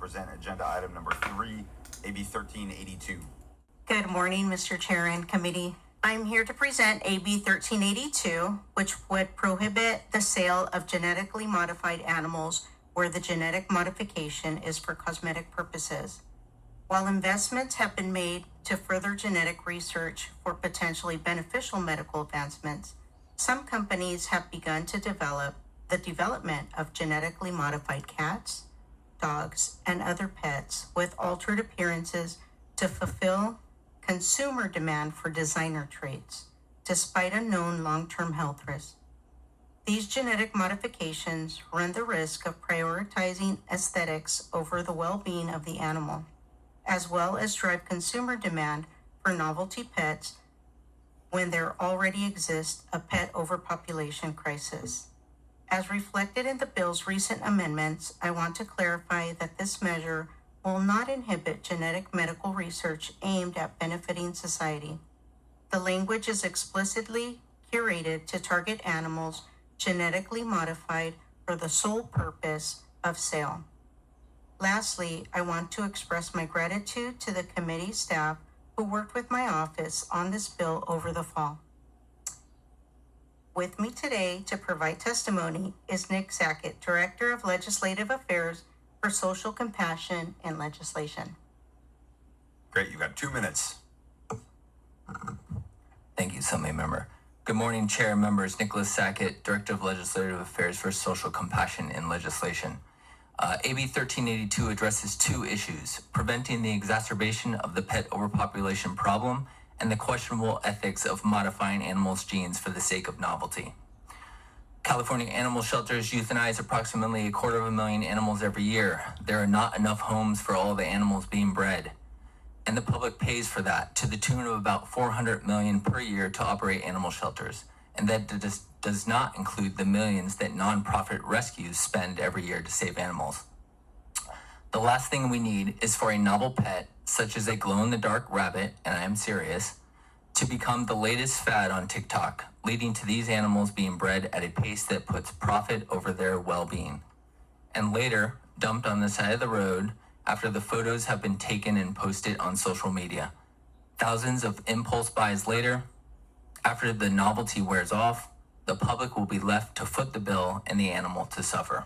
present agenda item number 3, AB 1382. Good morning, Mr. Chair and Committee. I'm here to present AB 1382, which would prohibit the sale of genetically modified animals where the genetic modification is for cosmetic purposes. While investments have been made to further genetic research for potentially beneficial medical advancements, some companies have begun to develop the development of genetically modified cats, dogs, and other pets with altered appearances to fulfill consumer demand for designer traits, despite a known long-term health risk. These genetic modifications run the risk of prioritizing aesthetics over the well-being of the animal, as well as drive consumer demand for novelty pets when there already exists a pet overpopulation crisis. As reflected in the bill's recent amendments, I want to clarify that this measure will not inhibit genetic medical research aimed at benefiting society. The language is explicitly curated to target animals genetically modified for the sole purpose of sale. Lastly, I want to express my gratitude to the committee staff who worked with my office on this bill over the fall. With me today to provide testimony is Nick Sackett, Director of Legislative Affairs for Social Compassion and Legislation. Great, you got 2 minutes. Thank you, Assemblymember. Good morning, Chair and members. Nickolaus Sackett, Director of Legislative Affairs for Social Compassion and Legislation. AB 1382 addresses 2 issues: preventing the exacerbation of the pet overpopulation problem and the questionable ethics of modifying animals' genes for the sake of novelty. California animal shelters euthanize approximately 250,000 animals every year. There are not enough homes for all the animals being bred, and the public pays for that to the tune of about $400 million per year to operate animal shelters, and that does not include the millions that nonprofit rescues spend every year to save animals. The last thing we need is for a novel pet, such as a glow-in-the-dark rabbit, and I am serious, to become the latest fad on TikTok, leading to these animals being bred at a pace that puts profit over their well-being, and later dumped on the side of the road after the photos have been taken and posted on social media. Thousands of impulse buys later, after the novelty wears off, the public will be left to foot the bill and the animal to suffer.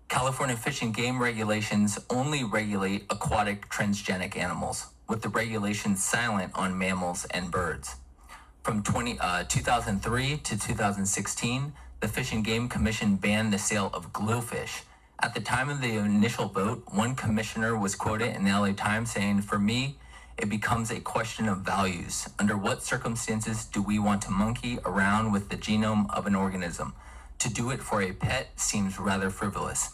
California Fish and Game regulations only regulate aquatic transgenic animals, with the regulations silent on mammals and birds. From 2003 to 2016, the Fish and Game Commission banned the sale of glowfish. At the time of the initial vote, one commissioner was quoted in the LA Times saying, "For me, it becomes a question of values. Under what circumstances do we want to monkey around with the genome of an organism? To do it for a pet seems rather frivolous."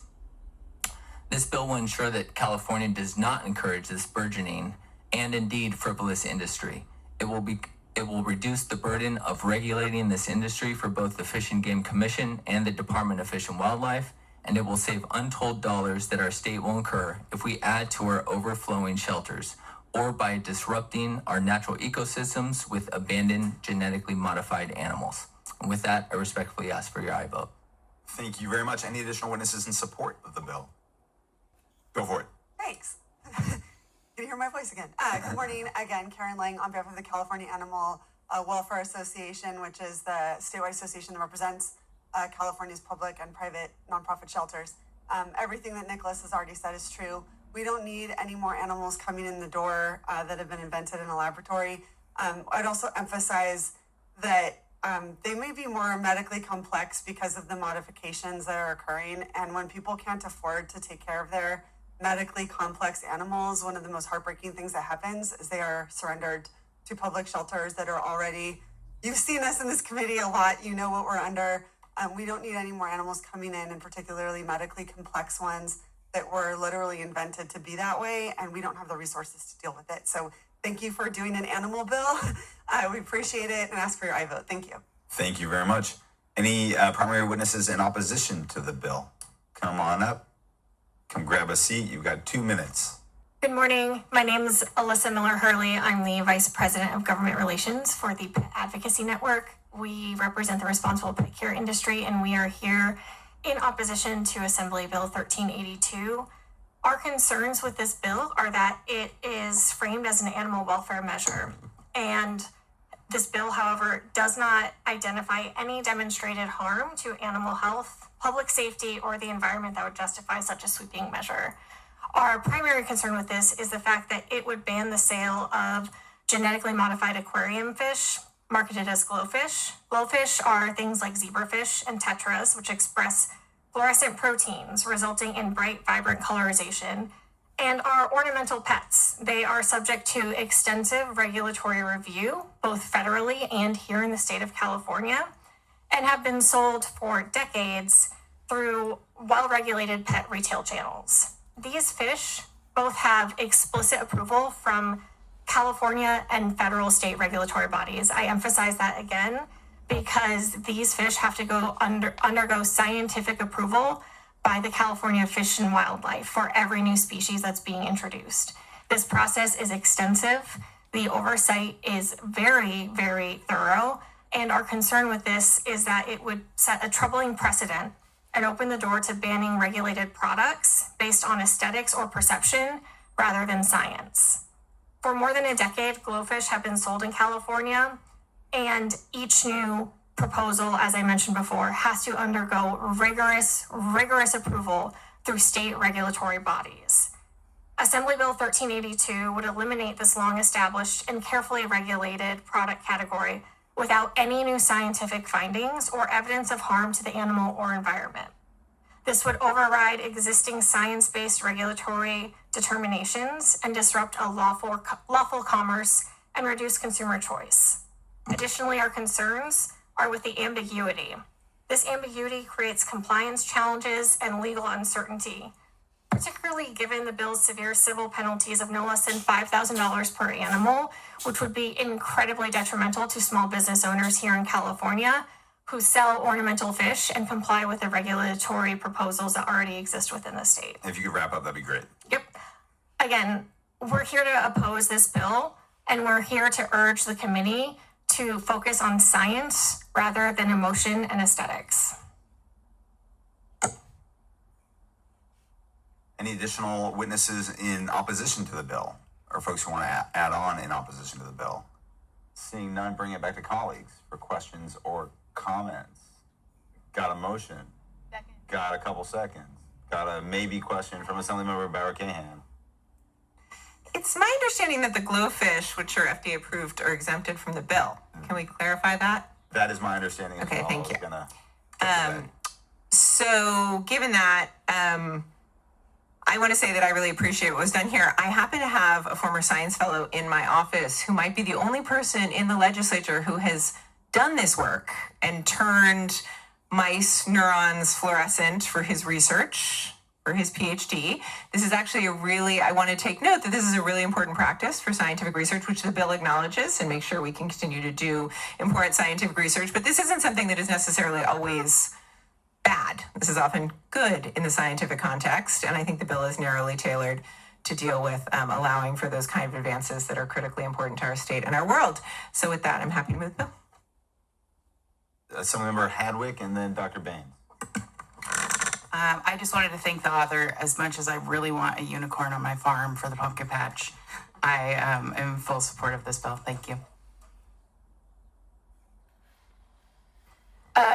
This bill will ensure that California does not encourage this burgeoning and indeed frivolous industry. It will reduce the burden of regulating this industry for both the Fish and Game Commission and the Department of Fish and Wildlife, and it will save untold dollars that our state will incur if we add to our overflowing shelters, or by disrupting our natural ecosystems with abandoned genetically modified animals. And with that, I respectfully ask for your aye vote. Thank you very much. Any additional witnesses in support of the bill? Go for it. Thanks. Can you hear my voice again? Good morning. Again, Karen Lang on behalf of the California Animal Welfare Association, which is the statewide association that represents California's public and private nonprofit shelters. Everything that Nickolaus has already said is true. We don't need any more animals coming in the door that have been invented in a laboratory. I'd also emphasize that they may be more medically complex because of the modifications that are occurring. And when people can't afford to take care of their medically complex animals, one of the most heartbreaking things that happens is they are surrendered to public shelters that are already, you've seen us in this committee a lot, you know what we're under. We don't need any more animals coming in, and particularly medically complex ones that were literally invented to be that way, and we don't have the resources to deal with it. So thank you for doing an animal bill. We appreciate it and ask for your aye vote. Thank you. Thank you very much. Any primary witnesses in opposition to the bill? Come on up. Come grab a seat. You've got 2 minutes. Good morning. My name is Alyssa Miller-Hurley. I'm the Vice President of Government Relations for the Pet Advocacy Network. We represent the responsible pet care industry, and we are here in opposition to Assembly Bill 1382. Our concerns with this bill are that it is framed as an animal welfare measure. And this bill, however, does not identify any demonstrated harm to animal health, public safety, or the environment that would justify such a sweeping measure. Our primary concern with this is the fact that it would ban the sale of genetically modified aquarium fish marketed as glowfish. Glowfish are things like zebrafish and tetras, which express fluorescent proteins resulting in bright, vibrant colorization, and are ornamental pets. They are subject to extensive regulatory review, both federally and here in the state of California, and have been sold for decades through well-regulated pet retail channels. These fish both have explicit approval from California and federal state regulatory bodies. I emphasize that again because these fish have to undergo scientific approval by the California Fish and Wildlife for every new species that's being introduced. This process is extensive. The oversight is very, very thorough. And our concern with this is that it would set a troubling precedent and open the door to banning regulated products based on aesthetics or perception rather than science. For more than a decade, glowfish have been sold in California, and each new proposal, as I mentioned before, has to undergo rigorous approval through state regulatory bodies. Assembly Bill 1382 would eliminate this long-established and carefully regulated product category without any new scientific findings or evidence of harm to the animal or environment. This would override existing science-based regulatory determinations and disrupt a lawful commerce and reduce consumer choice. Additionally, our concerns are with the ambiguity. This ambiguity creates compliance challenges and legal uncertainty, particularly given the bill's severe civil penalties of no less than $5,000 per animal, which would be incredibly detrimental to small business owners here in California who sell ornamental fish and comply with the regulatory proposals that already exist within the state. If you could wrap up, that'd be great. Yep. Again, we're here to oppose this bill, and we're here to urge the committee to focus on science rather than emotion and aesthetics. Any additional witnesses in opposition to the bill, or folks who want to add on in opposition to the bill? Seeing none, bring it back to colleagues for questions or comments. Got a motion? Second. Got a couple seconds. Got a maybe question from Assemblymember Barrett-Cahan. It's my understanding that the glowfish, which are FDA approved, are exempted from the bill. Can we clarify that? That is my understanding as Okay, well. thank you. I was gonna get to that. So given that, I want to say that I really appreciate what was done here. I happen to have a former science fellow in my office who might be the only person in the legislature who has done this work and turned mice neurons fluorescent for his research, for his PhD. This is actually I want to take note that this is a really important practice for scientific research, which the bill acknowledges, and make sure we can continue to do important scientific research. But this isn't something that is necessarily always bad. This is often good in the scientific context, and I think the bill is narrowly tailored to deal with allowing for those kind of advances that are critically important to our state and our world. So with that, I'm happy to move the bill. Assemblymember Hadwick and then Dr. Baines. I just wanted to thank the author. As much as I really want a unicorn on my farm for the pumpkin patch, I am in full support of this bill. Thank you.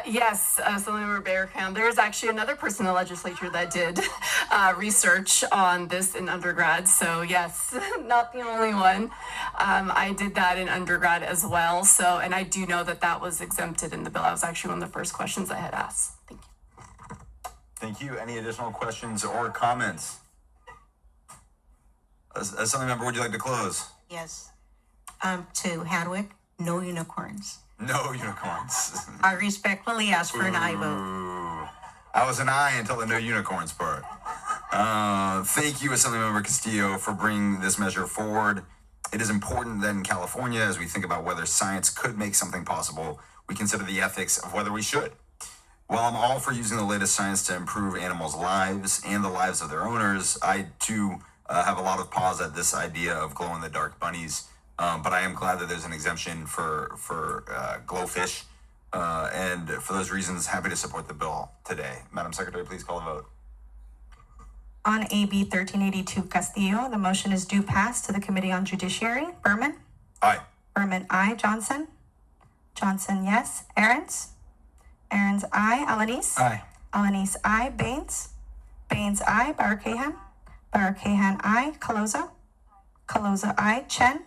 Yes, Assemblymember Barrett-Cahan. There's actually another person in the legislature that did research on this in undergrad. So yes, not the only one. I did that in undergrad as well. So, and I do know that that was exempted in the bill. That was actually one of the first questions I had asked. Thank you. Thank you. Any additional questions or comments? Assemblymember, would you like to close? Yes. To Hadwick, no unicorns. No unicorns. I respectfully ask for an aye vote. Ooh. I was an aye until the no unicorns part. Thank you, Assemblymember Castillo, for bringing this measure forward. It is important that in California, as we think about whether science could make something possible, we consider the ethics of whether we should. While I'm all for using the latest science to improve animals' lives and the lives of their owners, I too have a lot of pause at this idea of glow-in-the-dark bunnies. But I am glad that there's an exemption for glowfish. And for those reasons, happy to support the bill today. Madam Secretary, please call the vote. On AB 1382 Castillo, the motion is due pass to the Committee on Judiciary. Berman? Aye. Berman, aye. Johnson? Johnson, yes. Aaron's? Aaron's, aye. Alanis? Aye. Alanis, aye. Baines? Baines, aye. Barakahan? Barakahan, aye. Kaloza? Kaloza, aye. Chen?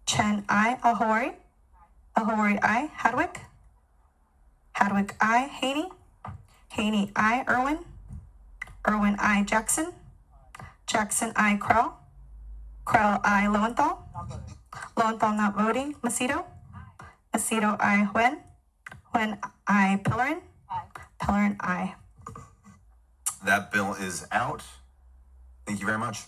Chen, aye. Ahori? Ahori, aye. Hadwick? Hadwick, aye. Haney? Haney, aye. Irwin? Irwin, aye. Jackson? Jackson, aye. Krell? Krell, aye. Lowenthal? Lowenthal not voting. Macedo? Macedo, aye. Huen, aye. Pellerin? Pellerin, aye. That bill is out. Thank you very much.